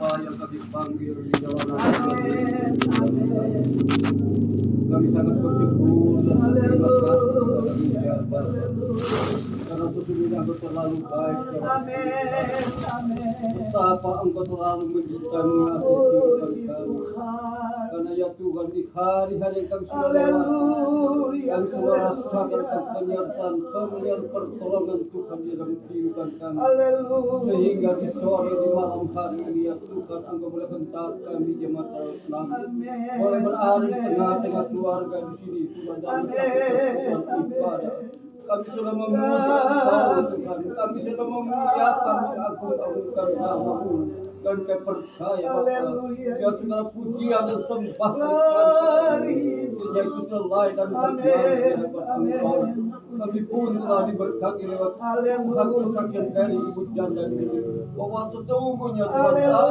siapa yang kami panggil di dalam nama Amin. kami sangat bersyukur dan berterima kasih kepada Haleluya. Engkau Bapa. Karena sesungguhnya Engkau terlalu baik dalam Amin. Amin. betapa Engkau selalu mencintai mengasihi kehidupan kami. Karena ya Tuhan di hari-hari yang kami sudah lewati, Haleluya. kami sudah rasakan penyertaan pemberian pertolongan Tuhan di dalam kehidupan kami. Haleluya. Sehingga di sore di malam hari ini ya Tuhan Engkau boleh hentak kami jemaat Islam Amin. boleh berada di tengah-tengah keluarga di sini Tuhan dalam satu persekutuan ibadah. Kami sudah memuji Engkau Tuhan, kami sudah memuliakan mengagung-agungkan nama-Mu dan kami percaya Bapa, ya segala pujian dan sembahan kami sehingga itu selai dan berkenan lewat Engkau. Kami pun telah diberkati lewat Tuhan kesaksian dari ibu janda ini bahwa sesungguhnya Tuhan Engkau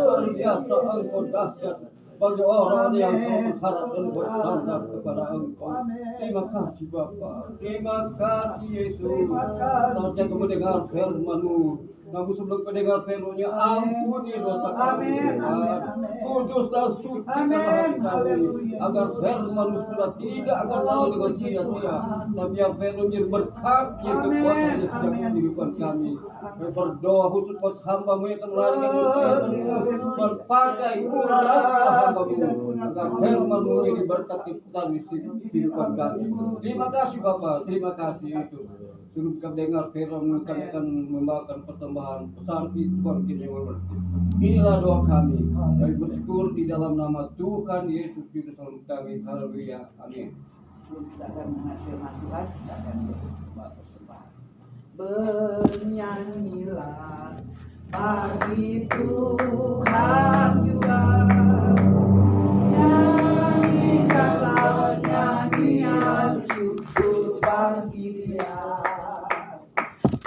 luar biasa, Engkau dahsyat bagi orang yang selalu berharap dan bersandar kepada Engkau. Terima kasih Bapa, terima kasih Yesus. Saatnya kami mendengar firman-Mu. Namun sebelum mendengar firman-Nya, ampuni dosa kami Tuhan. Kudus dan suci hati kami, agar firman-Mu sudah tidak akan lalu dengan sia-sia, tapi yang firman-Nya berkat, yang kekuatan yang setiap kehidupan kami. Kami berdoa khusus buat hamba-Mu yang akan melarikan firman-Mu dan pakai urapan hamba-Mu agar firman-Mu ini berkati kami kehidupan kami. Terima kasih Bapak, terima kasih itu. Sebelum kami dengar firman-Mu, kami akan membawakan persembahan besar Tuhan kini yang berarti. Inilah doa kami. Kami bersyukur di dalam nama Tuhan Yesus Kristus kami. Haleluya. Amin. Kita akan menghasilkan Tuhan, kita akan berbuat persembahan. Bernyanyilah bagi Tuhan juga, nyanyikanlah nyanyian syukur bagi Dia,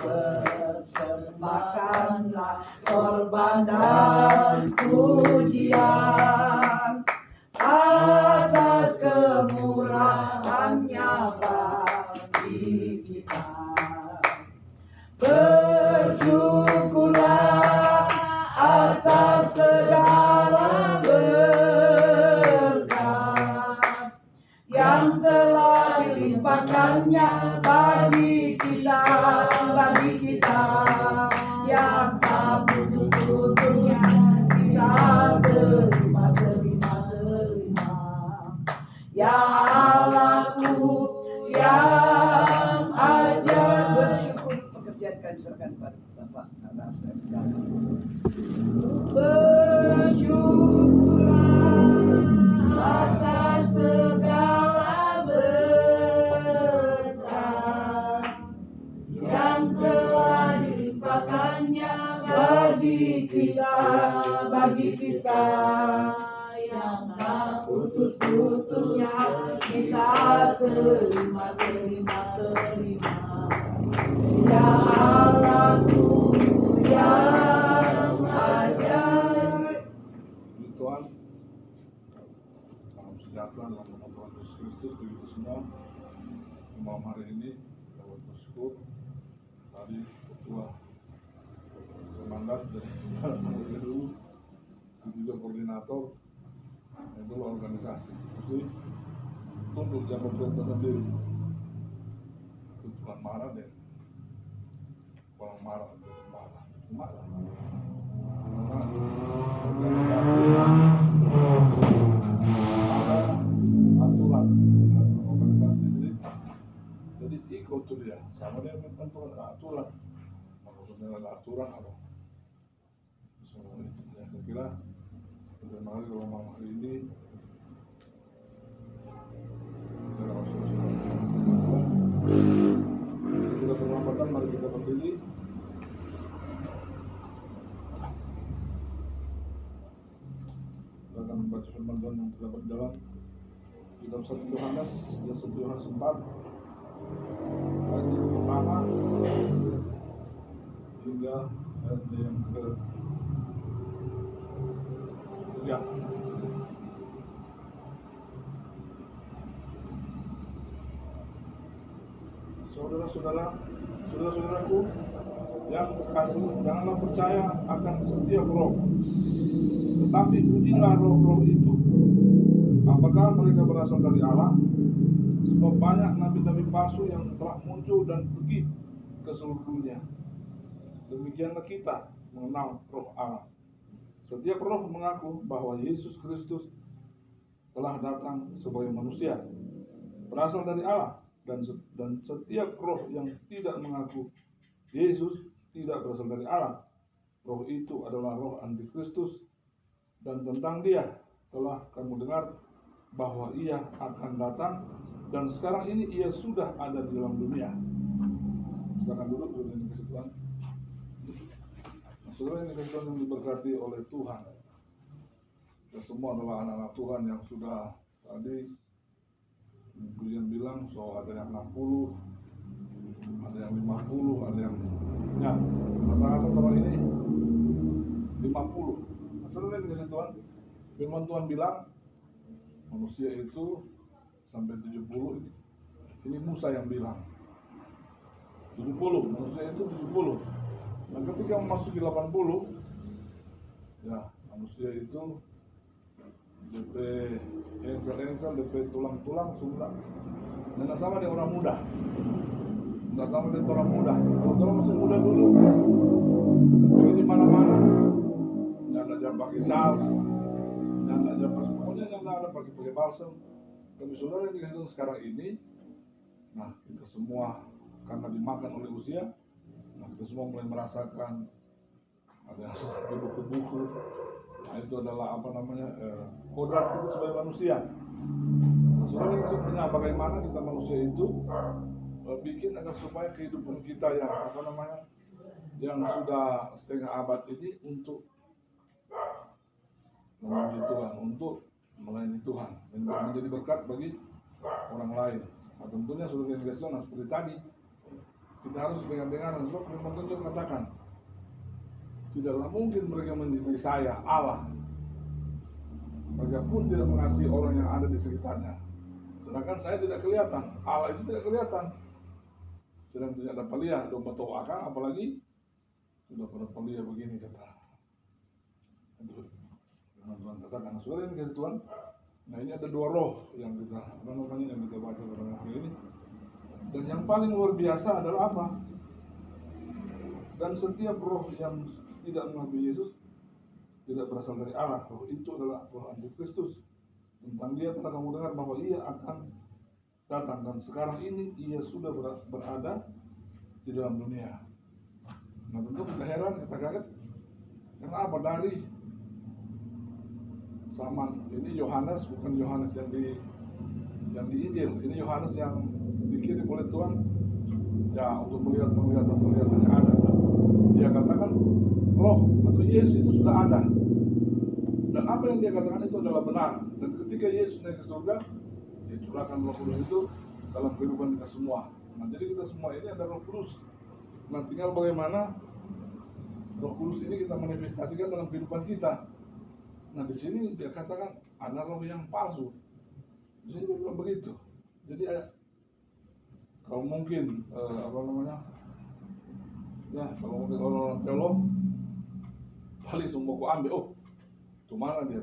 persembahkanlah korban dan pujian atas kemurahannya bagi kita. Bersyukurlah atas segala berkat yang telah dilimpahkannya bagi kita yang tak putus-putusnya kita terima. Ya Allahku yang ajar, bersyukur pekerjaan kami serahkan kepada Bapak atas segala. Bersyukurlah atas segala berkat yang telah dilimpahkannya bagi kita yang tak putus-putusnya kita terima. Ya Allahku yang ajaib. Tuhan, salam sejahtera dalam nama Tuhan Yesus Kristus bagi kita semua. Malam hari ini kita bersyukur tadi ketua semandat dari RU dan juga koordinator itu organisasi mesti tunduk yang pemerintah sendiri. Itu bukan marah deh, orang marah karena organisasi ada aturan organisasi jadi ikut tuh dia sama dia menentukan aturan. Maksudnya ada aturan ada semua itu. Ya, saya kira terima kasih kalau malam hari ini kita berlambatan, mari kita berdiri. Kita akan membaca firman Tuhan yang terdapat dalam kitab 1 Yohanes, 1 Yohanes 4 ayat yang pertama hingga ayat yang ke-3. Saudara-saudaraku yang kasih, janganlah percaya akan setiap roh, tetapi ujilah roh-roh itu, apakah mereka berasal dari Allah. Sebab banyak nabi-nabi palsu yang telah muncul dan pergi ke seluruh dunia. Demikianlah kita mengenal roh Allah. Setiap roh mengaku bahwa Yesus Kristus telah datang sebagai manusia, berasal dari Allah, dan setiap roh yang tidak mengaku Yesus tidak berasal dari Allah, roh itu adalah roh antikristus, dan tentang dia telah kamu dengar bahwa ia akan datang, dan sekarang ini ia sudah ada di dalam dunia. Silakan duduk, saudara yang dikasih Tuhan. Saudara yang dikasih Tuhan yang diberkati oleh Tuhan, kita semua adalah anak-anak Tuhan yang sudah tadi Bulian bilang soal ada yang 60, ada yang 50, ada yang ya rata-rata tahun ini 50. Saudara yang dikasih Tuhan, firman Tuhan bilang manusia itu sampai 70. Ini Musa yang bilang 70, manusia itu 70. Nah ketika memasuki 80, ya manusia itu DP engsel-engsel, DP tulang-tulang sudah. Nggak sama dengan orang muda. Nggak sama dengan orang muda. Kalau orang masih muda dulu, pergi di mana-mana, nggak ada pakai sals, nggak ada pakai, pokoknya nggak ada pakai balsam. Tapi saudara yang dikasih sekarang ini, nah kita semua karena dimakan oleh usia, nah kita semua mulai merasakan ada yang sesak tubuh-tubuh. Nah itu adalah apa namanya kodrat kita sebagai manusia. Nah, saudara yang maksudnya bagaimana kita manusia itu bikin agar supaya kehidupan kita yang apa namanya yang sudah setengah abad ini untuk memuji Tuhan, untuk melayani Tuhan dan menjadi berkat bagi orang lain. Nah, tentunya saudara yang dikasih Tuhan, seperti tadi kita harus dengar-dengar, sebab firman Tuhan mengatakan tidaklah mungkin mereka mencintai saya, Allah. Mereka pun tidak mengasihi orang yang ada di sekitarnya. Sedangkan saya tidak kelihatan, Allah itu tidak kelihatan. Sedang tidak ada palia, domba toaka, apalagi sudah pada palia begini kata. Itu Tuhan katakan, saudara yang dikasih Tuhan. Nah ini ada dua roh yang kita apa namanya yang kita baca pada hari ini. Dan yang paling luar biasa adalah apa? Dan setiap roh yang tidak mengakui Yesus tidak berasal dari Allah. Roh itu adalah roh antikristus. Tentang dia telah kamu dengar bahwa ia akan datang, dan sekarang ini ia sudah berada di dalam dunia. Nah tentu kita heran, kita kaget. Karena apa? Dari zaman ini Yohanes, bukan Yohanes yang di Injil. Ini Yohanes yang dikirim oleh Tuhan ya untuk melihat yang ada. Dia katakan roh atau Yesus itu sudah ada, dan apa yang dia katakan itu adalah benar. Dan ketika Yesus naik ke surga, dia curahkan Roh Kudus itu dalam kehidupan kita semua. Nah jadi kita semua ini ada Roh Kudus. Nah tinggal bagaimana Roh Kudus ini kita manifestasikan dalam kehidupan kita. Nah di sini dia katakan ada roh yang palsu. Di sini dia bilang begitu. Jadi kalau mungkin apa namanya? Ya, kalau mungkin orang teolog paling semua ku ambil, oh, kemana dia?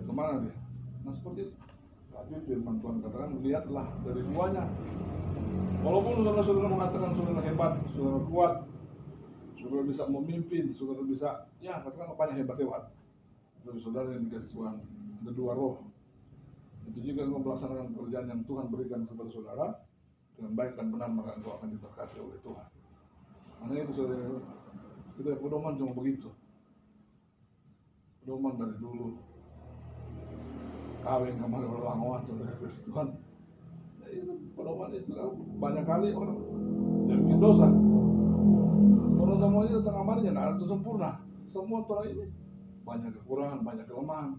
Nah seperti itu. Tapi firman Tuhan katakan, lihatlah dari duanya. Walaupun saudara-saudara mengatakan saudara hebat, saudara kuat, saudara bisa memimpin, saudara bisa, ya katakan apanya hebat-hebat. Tapi saudara yang dikasih Tuhan, ada dua roh. Itu juga engkau melaksanakan pekerjaan yang Tuhan berikan kepada saudara dengan baik dan benar, maka engkau akan diberkati oleh Tuhan. Makanya itu saudara, kita pedoman cuma begitu. Pedoman dari dulu kawin kemarin berlanguan saudara kasih Tuhan. Ya itu pedoman itu kan banyak kali orang yang bikin dosa. Orang semuanya datang kamarnya nggak ada sempurna. Semua orang ini banyak kekurangan, banyak kelemahan.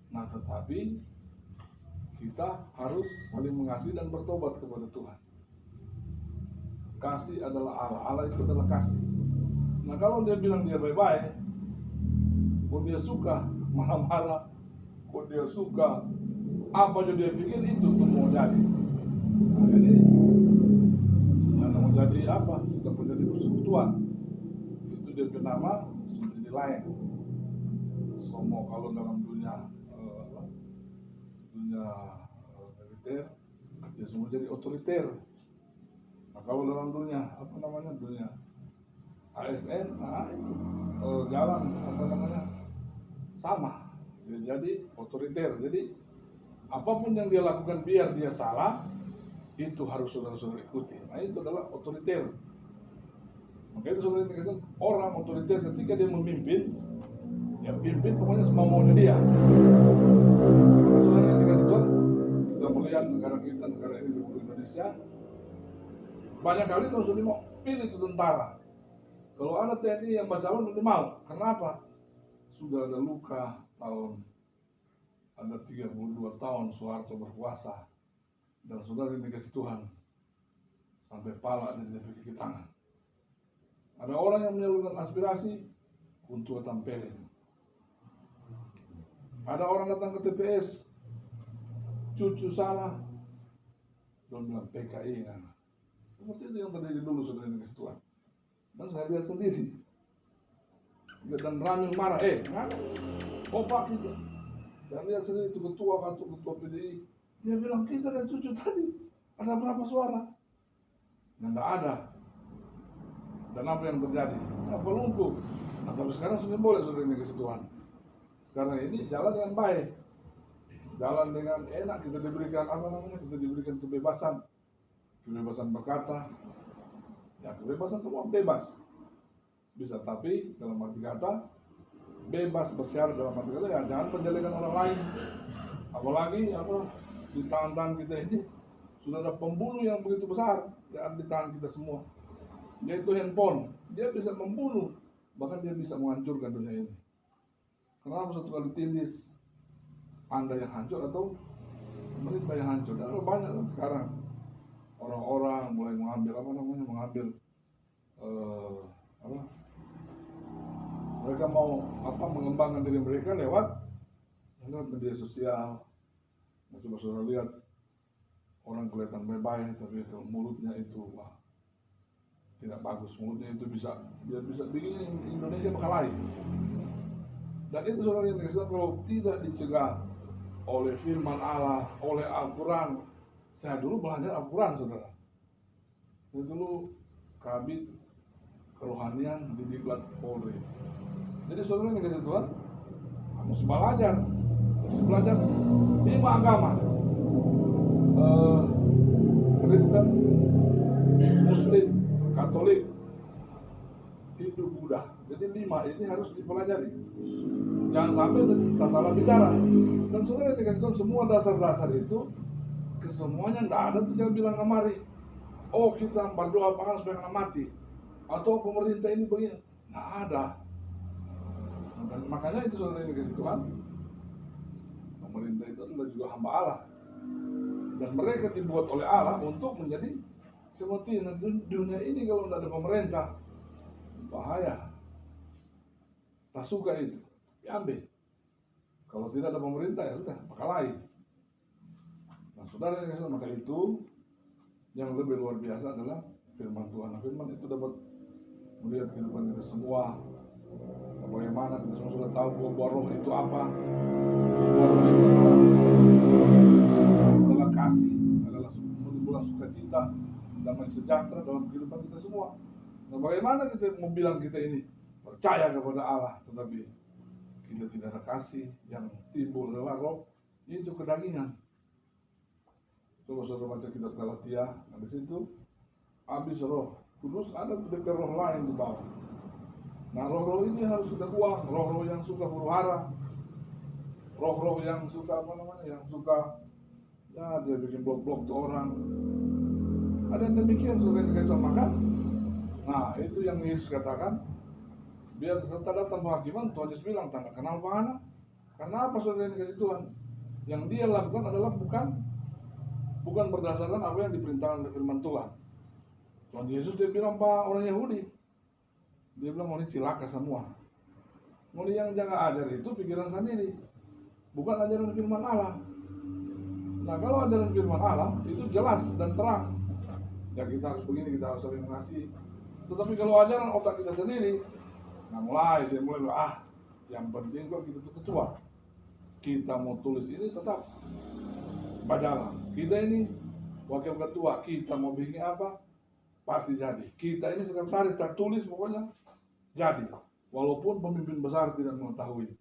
Nah tetapi kita harus saling mengasihi dan bertobat kepada Tuhan. Kasih adalah Allah, Allah itu adalah kasih. Nah kalau dia bilang dia baik-baik, kok dia suka marah-marah, kok dia suka apa aja dia bikin itu tuh mau jadi. Nah ini mau jadi apa? Sudah menjadi persekutuan. Itu dia nama seperti lain. Somo kalau dalam dunia militer, dia semua jadi otoriter. Nah, kalau dalam dunia dunia ASN, nah itu jalan sama, dia jadi otoriter. Jadi apapun yang dia lakukan biar dia salah, itu harus saudara-saudara ikuti. Nah itu adalah otoriter. Makanya itu saudara dikatakan orang otoriter ketika dia memimpin, ya pimpin pokoknya semau-maunya dia. Saudara yang dikasih Tuhan, kita melihat negara kita, negara ini di Indonesia, banyak kali kalau sudah mau pilih itu tentara. Kalau ada TNI yang calon udah mau. Kenapa? Sudah ada luka tahun, ada 32 tahun Soeharto berkuasa, dan saudara yang dikasih Tuhan sampai pala dia tidak pakai tangan. Ada orang yang menyalurkan aspirasi untuk tampilin. Ada orang datang ke TPS, cucu salah, dan bilang PKI kan. Seperti itu yang terjadi dulu saudara yang dikasih Tuhan. Dan saya lihat sendiri. Dan Ramil marah, mana? Pak kita. Saya lihat sendiri itu ketua PDI. Dia bilang kita dan cucu tadi ada berapa suara? Nah, enggak ada. Dan apa yang terjadi? Ya, pelungkup. Nah, tapi sekarang sudah boleh saudara yang dikasih Tuhan. Sekarang ini jalan dengan baik. Jalan dengan enak, kita diberikan kita diberikan kebebasan. Kebebasan berkata, ya kebebasan semua bebas bisa, tapi dalam arti kata bebas bersyarat dalam arti kata ya jangan menjelekan orang lain. Apalagi di tangan kita ini sudah ada pembunuh yang begitu besar yang di tangan kita semua, yaitu handphone. Dia bisa membunuh, bahkan dia bisa menghancurkan dunia ini. Kenapa satu kali tindis Anda yang hancur atau pemerintah yang hancur? Dan banyak kan sekarang orang-orang mulai mengambil mereka mau mengembangkan diri mereka lewat media sosial. Nah, coba saudara lihat orang kelihatan baik-baik, tapi kalau mulutnya itu tidak bagus. Mulutnya itu bisa bikin Indonesia berkelahi. Dan itu saudara yang dikasih kalau tidak dicegah oleh firman Allah, oleh Al-Quran. Saya dulu belajar Al-Quran saudara. Saya dulu kabit kerohanian di Diklat Polri. Jadi saudara yang dikasih Tuhan harus belajar 5 agama, Kristen, Muslim, Katolik, Hindu, Buddha. Jadi 5 ini harus dipelajari. Jangan sampai kita salah bicara. Dan saudara yang dikasih Tuhan semua dasar-dasar itu kesemuanya tidak ada tuh jangan bilang kemari. Oh kita berdoa pangan supaya nggak mati. Atau pemerintah ini begini. Nggak ada. Dan makanya itu saudara yang dikasih Tuhan. Pemerintah itu adalah juga hamba Allah. Dan mereka dibuat oleh Allah untuk menjadi seperti dunia ini kalau tidak ada pemerintah. Bahaya. Tak suka itu. Diambil. Kalau tidak ada pemerintah ya sudah, bakal. Nah, saudara yang maka itu yang lebih luar biasa adalah firman Tuhan. Nah, firman itu dapat melihat kehidupan kita semua. Bagaimana kita semua sudah tahu bahwa roh itu apa? Roh itu adalah kasih, adalah menimbulkan sukacita, damai sejahtera dalam kehidupan kita semua. Nah, bagaimana kita mau bilang kita ini percaya kepada Allah, tetapi kita tidak ada kasih, yang timbul adalah roh, itu kedagingan. Coba saudara baca kitab Galatia, nah di situ habis roh kudus ada DP roh lain di bawah. Nah roh-roh ini harus kita buang, roh-roh yang suka huru-hara, roh-roh yang suka yang suka ya dia bikin blok-blok ke orang. Ada yang demikian saudara yang dikasih makan. Nah itu yang Yesus katakan, biar setelah datang penghakiman, Tuhan Yesus bilang, tak kenal mana. Karena apa saudara yang dikasih Tuhan? Yang dia lakukan adalah bukan berdasarkan apa yang diperintahkan oleh firman Tuhan. Tuhan Yesus dia bilang orang Yahudi, dia bilang mau ini cilaka semua. Mau yang jangan ajar itu pikiran sendiri, bukan ajaran firman Allah. Nah kalau ajaran firman Allah itu jelas dan terang, ya kita harus begini, kita harus saling mengasihi. Tetapi kalau ajaran otak kita sendiri, Nah dia mulai yang penting kok kita tuh ketua, kita mau tulis ini tetap berjalan. Kita ini wakil ketua, kita mau bikin apa pasti jadi. Kita ini sekretaris tertulis pokoknya jadi, walaupun pemimpin besar tidak mengetahui.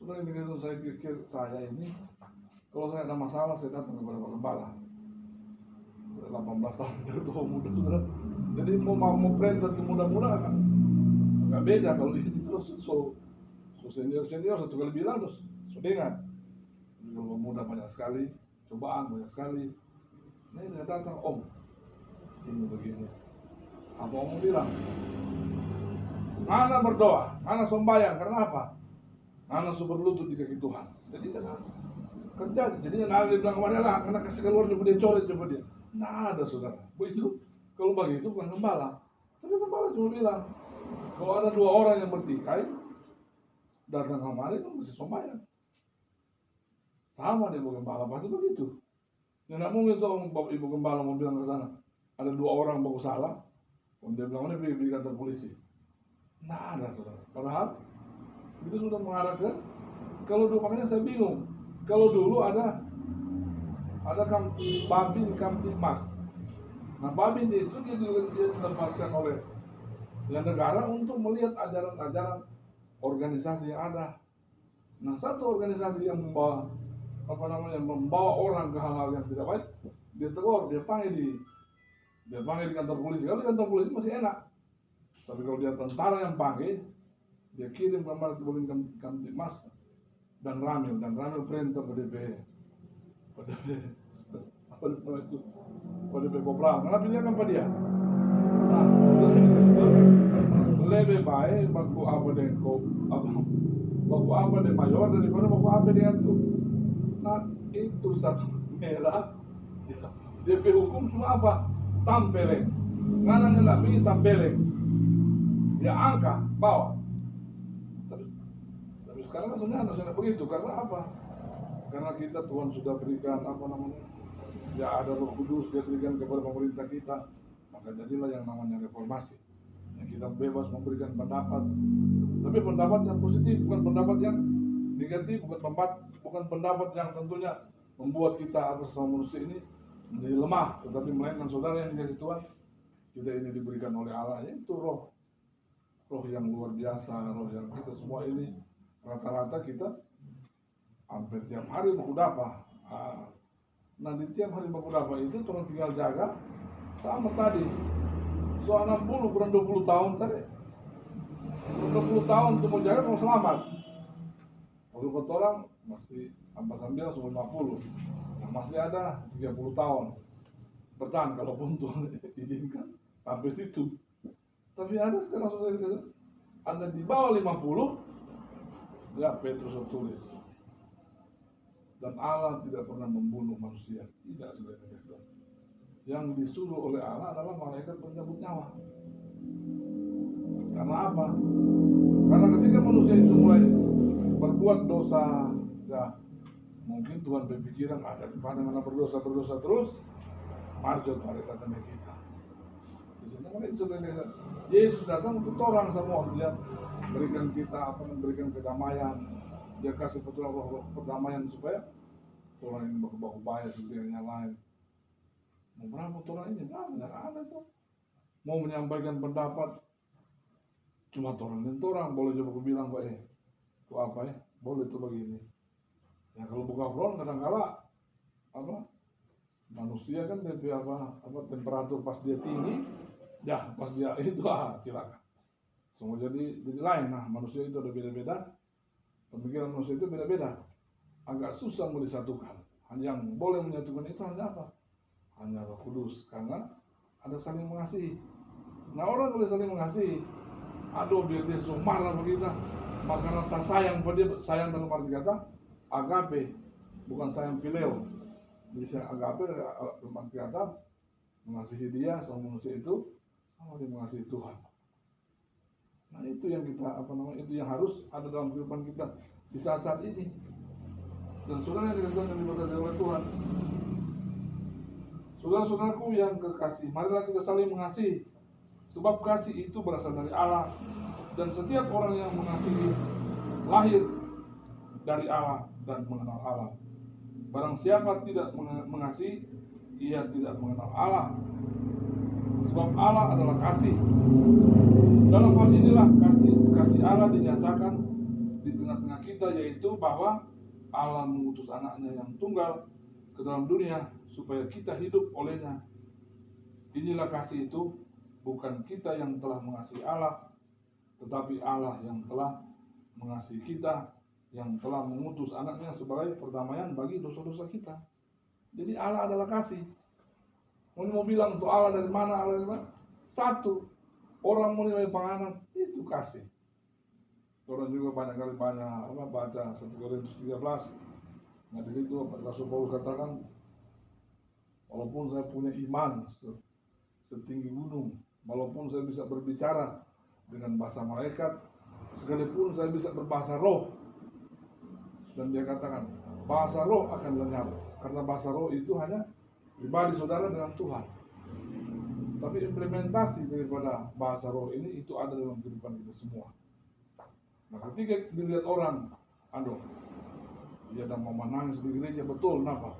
Sudah ini saya pikir saya ini kalau saya ada masalah saya datang kepada Pak Gembala. 18 tahun ketua muda sudah. Jadi mau perintah muda-muda kan nggak beda kalau ini terus so senior satu kali bilang terus so dengar. Kalau muda banyak sekali, cobaan banyak sekali. Nah ini datang om ini begini. Apa om bilang? Mana berdoa, mana sembahyang karena apa? Mana berlutut di kaki Tuhan. Jadi kan kerja. Jadi yang ada bilang kemarin lah, karena kasih keluar coba dia coret coba dia. Nah ada saudara. Begitu kalau begitu bukan gembala. Tapi gembala cuma bilang kalau ada 2 orang yang bertikai datang kemari itu mesti sembahyang. Sama di Ibu Gembala pasti begitu. Tidak mungkin tuh Ibu Gembala mau bilang ke sana ada 2 orang baku salah, kemudian bilang ini di kantor polisi. Nah ada saudara. Padahal itu sudah mengarah ke kalau dulu makanya saya bingung. Kalau dulu ada Babin Kamtibmas. Nah Babin itu dia dilepaskan oleh negara untuk melihat ajaran-ajaran organisasi yang ada. Nah satu organisasi yang membawa orang ke hal-hal yang tidak baik, dia tegur, dia panggil di kantor polisi. Kalau di kantor polisi masih enak, tapi kalau dia tentara yang panggil, dia kirim ke Babin Kamtibmas dan Ramil perintah ke DP Kopral. Karena pilihan kan dia. Nah, lebih baik baku apa dengan mayor daripada baku apa dengan itu. Nah itu satu merah. DP hukum cuma apa? Tampeleng. Ngananya nggak pilih tampeleng. Dia angka bawa. Tapi sekarang sudah begitu. Karena apa? Karena kita Tuhan sudah berikan ya ada Roh Kudus dia berikan kepada pemerintah kita. Maka jadilah yang namanya reformasi. Yang kita bebas memberikan pendapat, tapi pendapat yang positif, bukan pendapat yang negatif, bukan pendapat yang tentunya membuat kita atas sama manusia ini menjadi lemah, tetapi melainkan saudara yang dikasih Tuhan, kita ini diberikan oleh Allah, yaitu roh yang luar biasa, roh yang kita semua ini rata-rata kita hampir tiap hari baku dapa. Nah di tiap hari baku dapa itu Tuhan tinggal jaga sama tadi. So 60 kurang 20 tahun tadi. 20 tahun untuk menjaga mau selamat. Kalau kata orang masih sambil 50. Nah, masih ada 30 tahun. Bertahan kalaupun Tuhan izinkan sampai situ. Tapi ada sekarang sudah ada di bawah 50. Ya Petrus tulis. Dan Allah tidak pernah membunuh manusia. Tidak sudah. Yang disuruh oleh Allah adalah malaikat pencabut nyawa. Karena apa? Karena ketika manusia itu mulai berbuat dosa, ya mungkin Tuhan berpikiran ada daripada mana berdosa terus, marjot malaikat kita. Di sana malaikat sudah lihat Yesus datang untuk orang semua, dia berikan kita memberikan kedamaian, dia kasih petunjuk perdamaian supaya orang ini baku bayar seperti yang lain. Mau berapa orang ini? Nggak ada tuh. Mau menyampaikan pendapat, cuma orang boleh coba bilang Pak itu apa ya? Boleh tuh begini. Ya kalau buka front kadang-kala manusia kan temperatur pas dia tinggi, ya pas dia itu silakan. Semua jadi lain. Nah manusia itu ada beda-beda. Pemikiran manusia itu beda-beda. Agak susah mau disatukan. Yang boleh menyatukan itu hanya apa? Hanya Roh Kudus, karena ada saling mengasihi. Nah orang boleh saling mengasihi. Aduh biar dia marah begitu, maka tak sayang pada dia, sayang dalam arti kata agape, bukan sayang pileo. Jadi sayang agape dalam arti kata mengasihi dia sama manusia itu sama dia mengasihi Tuhan. Nah itu yang kita itu yang harus ada dalam kehidupan kita di saat-saat ini. Dan saudara yang diberkati oleh Tuhan, saudara-saudaraku yang kekasih, marilah kita saling mengasihi. Sebab kasih itu berasal dari Allah. Dan setiap orang yang mengasihi lahir dari Allah dan mengenal Allah. Barang siapa tidak mengasihi, ia tidak mengenal Allah. Sebab Allah adalah kasih. Dalam hal inilah kasih Allah dinyatakan di tengah-tengah kita, yaitu bahwa Allah mengutus anaknya yang tunggal ke dalam dunia supaya kita hidup olehnya. Inilah kasih itu, bukan kita yang telah mengasihi Allah, tetapi Allah yang telah mengasihi kita, yang telah mengutus anaknya sebagai perdamaian bagi dosa-dosa kita. Jadi Allah adalah kasih. Mau bilang untuk Allah dari mana, Allah dari mana? Satu, orang menilai penganan itu kasih. Orang juga banyak baca 1 Korintus 13. Nah di situ Rasul Paulus katakan, walaupun saya punya iman setinggi gunung, walaupun saya bisa berbicara dengan bahasa malaikat, sekalipun saya bisa berbahasa roh, dan dia katakan bahasa roh akan lenyap, karena bahasa roh itu hanya pribadi saudara dengan Tuhan. Tapi implementasi daripada bahasa roh ini itu ada dalam kehidupan kita semua. Nah ketika dilihat orang, dia dah mau menangis di gereja, betul, kenapa?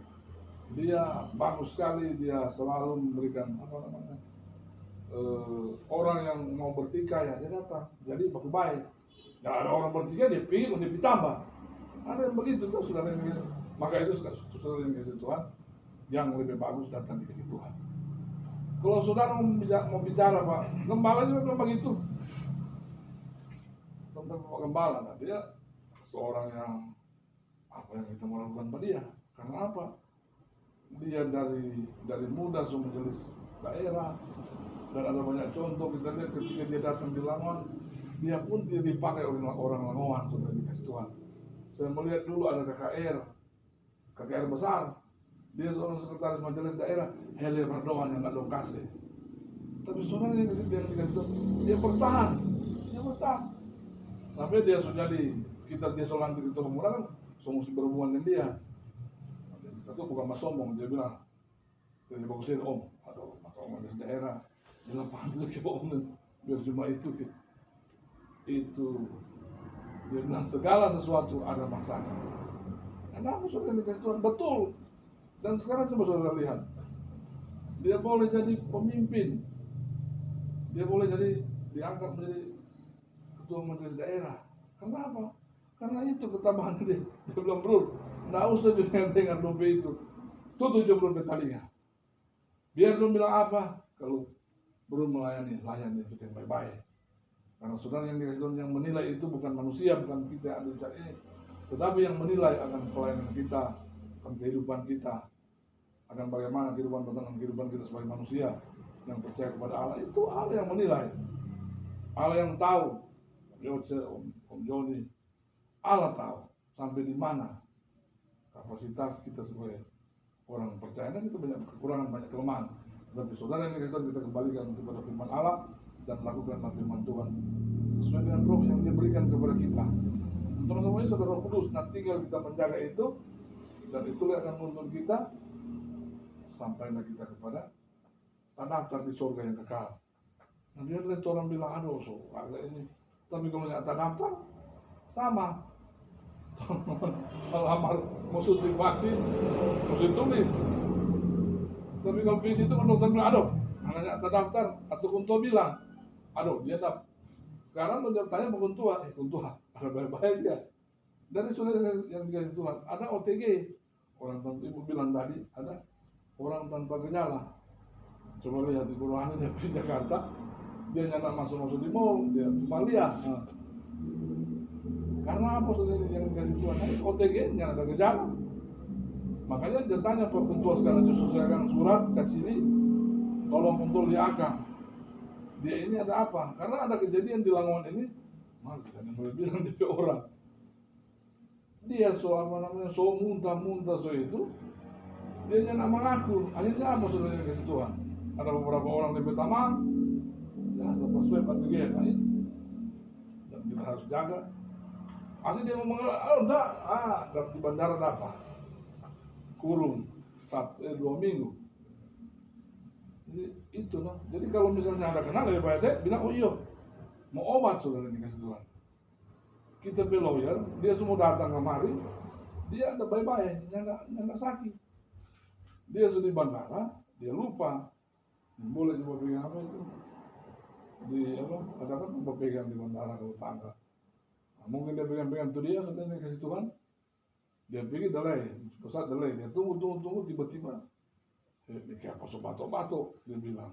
Dia bagus sekali, dia selalu memberikan orang yang mau bertikai, ya dia datang, jadi baik. Nah ada orang bertikai, dia pikir, dia ditambah. Ada yang begitu tuh, saudara yang maka itu saudara yang kasih Tuhan, yang lebih bagus datang di kasih Tuhan. Kalau saudara mau bicara Pak, gembala juga bilang begitu. Tentang Pak Gembala, nah dia seorang yang apa yang kita mau lakukan pada dia? Karena apa? Dia dari muda sudah menjelis daerah, dan ada banyak contoh kita lihat ketika dia datang di Langon, dia pun tidak dipakai oleh orang Langon, sudah dikasih Tuhan. Saya melihat dulu ada KKR besar, dia seorang sekretaris majelis daerah, Heli Mardoan yang nggak lokasi. Tapi saudara yang dikasih Tuhan, dia bertahan, sampai dia sudah dia solantik itu pemuda kan, semua berhubungan dengan dia. Itu bukan mas sombong, dia bilang, jadi bagusin om, atau majelis daerah, di lapangan itu ke om, biar cuma itu. Dia bilang segala sesuatu ada masanya. Kenapa saudara dikasih Tuhan? Betul. Dan sekarang coba saudara lihat, dia boleh jadi pemimpin, dia boleh jadi diangkat menjadi ketua majelis daerah. Kenapa? Karena itu ketambahan dia. Dia bilang, bro, nggak usah dengar dompet itu, tutup dompet telinga. Biar belum bilang apa, kalau belum layani itu yang baik-baik. Karena saudara yang dikasih Tuhan yang menilai itu bukan manusia, bukan kita ada di saat ini, tetapi yang menilai akan pelayanan kita, akan kehidupan kita, akan bagaimana kehidupan kita sebagai manusia yang percaya kepada Allah. Itu Allah yang menilai, Allah yang tahu. Om Joni, Allah tahu sampai di mana kapasitas kita sebagai orang percaya. Kita banyak kekurangan, banyak kelemahan. Tapi saudara yang dikasih Tuhan, kita kembalikan kepada firman Allah dan lakukanlah firman Tuhan sesuai dengan roh yang dia berikan kepada kita. Teman-teman, ini saudara Roh Kudus, nah tinggal kita menjaga itu, dan itulah akan menuntun kita sampailah kita kepada daftar di surga yang kekal. Nah dia lihat orang bilang, aduh so agak ini, tapi kalau nggak daftar sama. Melamar mau suntik vaksin, mesti tulis. Tapi kalau visi itu kan dokter bilang, aduh, anaknya terdaftar, atau kuntua bilang, aduh, dia daftar. Sekarang lo tanya mau kuntua, ada baik-baik dia. Dari sudah yang dikasih Tuhan, ada OTG, orang tanpa ibu bilang tadi, ada orang tanpa gejala. Coba lihat di Quran ini di Jakarta, dia nyata masuk di mall, dia cuma lihat. Nah. Karena apa saudara yang dikasih Tuhan? OTG yang ada gejala. Makanya dia tanya Pak Kuntul sekarang justru saya akan surat ke sini, tolong Kuntul diakang. Dia ini ada apa? Karena ada kejadian di Langon ini, malah kita boleh bilang dia orang. Dia so muntah so itu, dia jangan mengaku. Akhirnya apa saudara yang dikasih Tuhan? Ada beberapa orang lebih tamang, ya lepas swab antigen, dan kita harus jaga. Asli dia mau enggak, di bandara dapat kurung 2 minggu. Jadi itu loh. Jadi kalau misalnya ada kenal dari Pak RT, bilang oh iya, mau obat saudara dikasih Tuhan. Kita be lawyer, dia semua datang kemari, dia ada baik-baik, nggak sakit. Dia sudah di bandara, dia lupa, boleh coba pegang apa itu? Di apa? Ada kan coba pegang di bandara kalau tangga. Nah, mungkin dia pegang-pegang tuh dia, sudah dikasih Tuhan. Dia pikir delay, pesawat delay, dia tunggu, tiba-tiba, ini kayak apa batuk-batuk, dia bilang.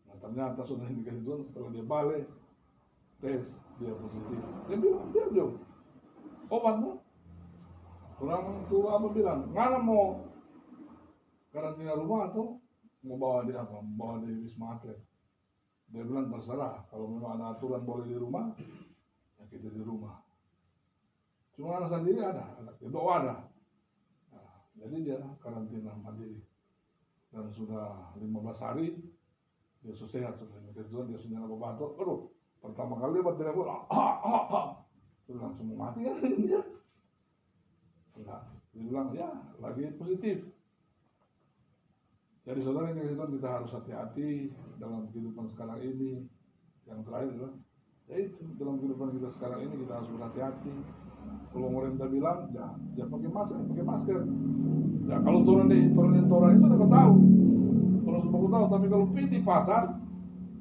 Nah, ternyata sudah dikasih Tuhan, setelah dia balik, tes, dia positif. Dia bilang, obatmu. Orang tua apa bilang, mana mau karantina rumah atau mau bawa di apa? Bawa di Wisma Atlet. Dia bilang terserah, kalau memang ada aturan boleh di rumah, ya kita di rumah. Cuma anak sendiri ada, doa ada. Nah, jadi dia karantina mandiri. Dan sudah 15 hari, dia sudah sehat, sudah dia sudah batuk. Aduh, pertama kali dia tidak boleh, terus langsung mati ya dia. Enggak, dia bilang ya lagi positif. Jadi saudara ini kita harus hati-hati dalam kehidupan sekarang ini. Yang terakhir adalah, ya itu dalam kehidupan kita sekarang ini kita harus berhati-hati. Kalau pemerintah bilang, ya pakai masker. Ya kalau turun itu udah tahu. Kalau semua tahu, tapi kalau pergi di pasar,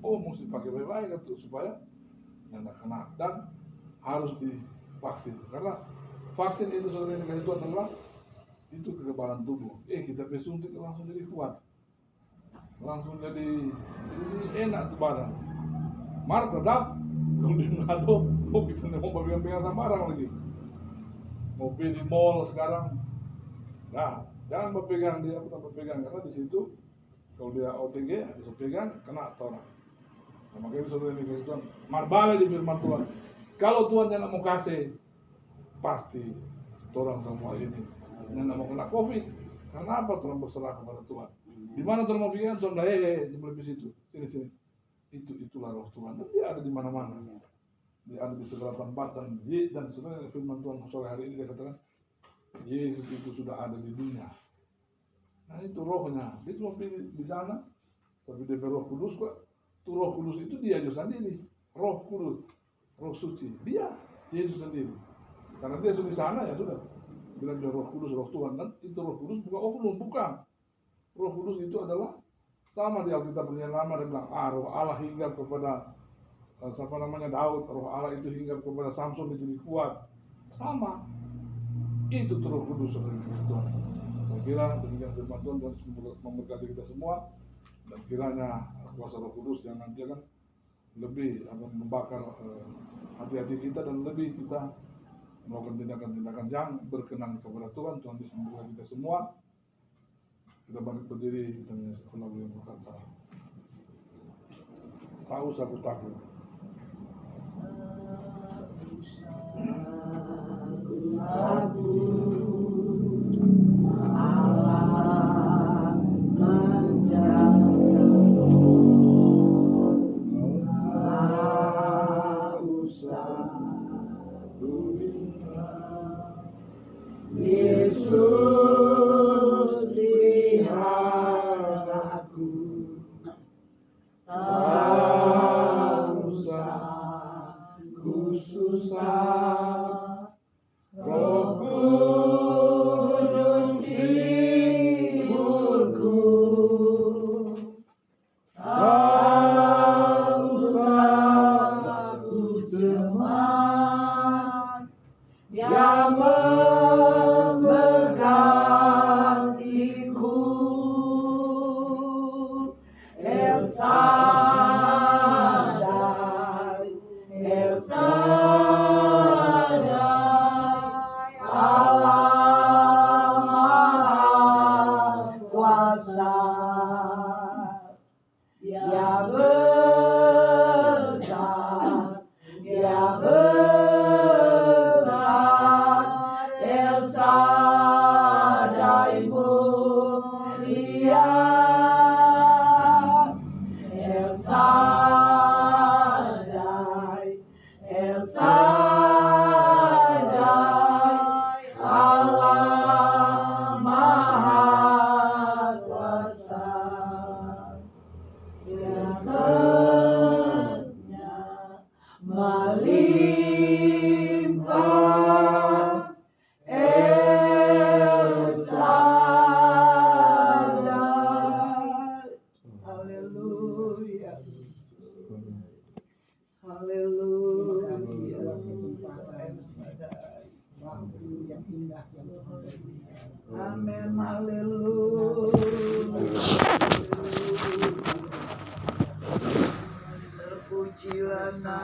mesti pakai baik-baik itu supaya tidak kena dan harus divaksin. Karena vaksin itu saudara yang dikasih Tuhan adalah itu kekebalan tubuh. Kita suntik langsung jadi kuat, langsung jadi enak tuh badan. Mar tetap kalau di Manado, kita mau pegang-pegang sama barang lagi. Mau pergi di mall sekarang, nah jangan berpegang dia, karena di situ kalau dia OTG bisa pegang kena orang. Nah, makanya saudara dikasih Tuhan, marbale di firman Tuhan. Kalau Tuhan yang mau kasih, pasti orang semua ini yang mau kena COVID. Kenapa Tuhan berserah kepada Tuhan? Di mana Tuhan mau bikin Tuhan di situ, sini. Itulah roh Tuhan. Dan dia ada di mana-mana. Dia ada di segala tempat dan sebenarnya firman Tuhan sore hari ini dia katakan Yesus itu sudah ada di dunia. Nah itu rohnya. Dia cuma pilih di sana, tapi dia Roh Kudus kok. Itu Roh Kudus itu dia juga sendiri. Roh Kudus, Roh Suci, dia Yesus sendiri. Karena dia sudah di sana ya sudah. Bilang dia Roh Kudus, Roh Tuhan, dan itu Roh Kudus bukan. Roh Kudus itu adalah sama di Alkitab yang lama dia bilang, roh Allah hingga kepada Daud, roh Allah itu hingga kepada Samson itu kuat. Sama. Itu Roh Kudus saudara Tuhan. Saya kira demikian firman Tuhan dan memberkati kita semua. Dan kiranya kuasa Roh Kudus yang nanti akan lebih akan membakar hati-hati kita dan lebih kita melakukan tindakan-tindakan yang berkenan kepada Tuhan. Tuhan Yesus memberkati kita semua. Kita bangkit berdiri, kita menyanyikan lagu yang berkata, tahu aku takut. Allah menjaga, tak usah Yesus lihat aku, tak usah ku susah, Roh Kudus hiburku, tak usah aku cemas, yang memberkati